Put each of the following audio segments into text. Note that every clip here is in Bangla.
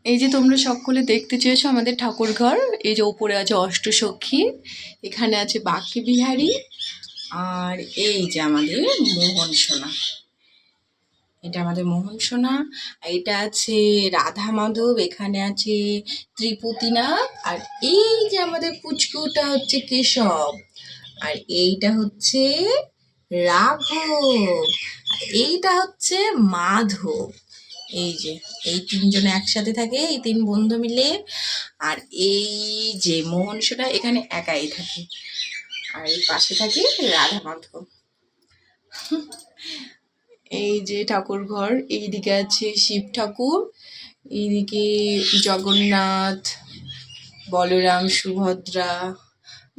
এই যে তোমরা সকলে দেখতে চেয়েছো আমাদের ঠাকুর ঘর, এই যে উপরে আছে অষ্টসখী, এখানে আছে বাঁকে বিহারী, আর এই যে আমাদের মোহন সোনা, এটা আমাদের মোহন সোনা। এটা আছে রাধা মাধব, এখানে আছে ত্রিপতিনাথ, আর এই যে আমাদের পুচকুটা হচ্ছে কেশব, আর এইটা হচ্ছে রাঘব, আর এইটা হচ্ছে মাধব। এই যে এই তিনজনে একসাথে থাকে, এই তিন বন্ধু মিলে। আর এই যে মোহন সোনা এখানে একাই থাকে, আর এই পাশে থাকে রাধা মাধব। এই যে ঠাকুর ঘর, এইদিকে আছে শিব ঠাকুর, এইদিকে জগন্নাথ, বলরাম, সুভদ্রা,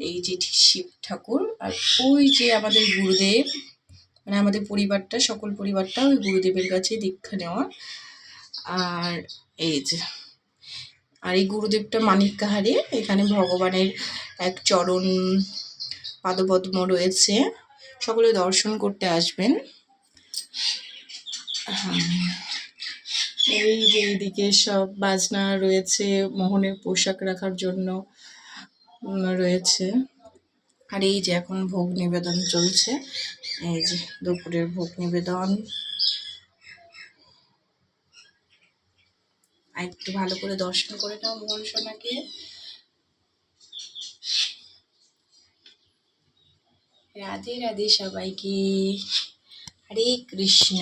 এই যে শিব ঠাকুর, আর ওই যে আমাদের গুরুদেব, মানে আমাদের পরিবারটা, সকল পরিবারটা ওই গুরুদেবের কাছে দীক্ষা নেওয়া। আর এই যে, আর এই গুরুদেবটা মানিক কাহারে, এখানে ভগবানের এক চরণ পাদপদ্ম রয়েছে, সকলে দর্শন করতে আসবেন। এই যে এইদিকে সব বাজনা রয়েছে, মোহনের পোশাক রাখার জন্য রয়েছে। আর এই যে এখন ভোগ নিবেদন চলছে, এই যে দুপুরের ভোগ নিবেদন। আর একটু ভালো করে দর্শন করে নাও মোহন সোনাকে। রাধে রাধে সবাইকে, হরে কৃষ্ণ।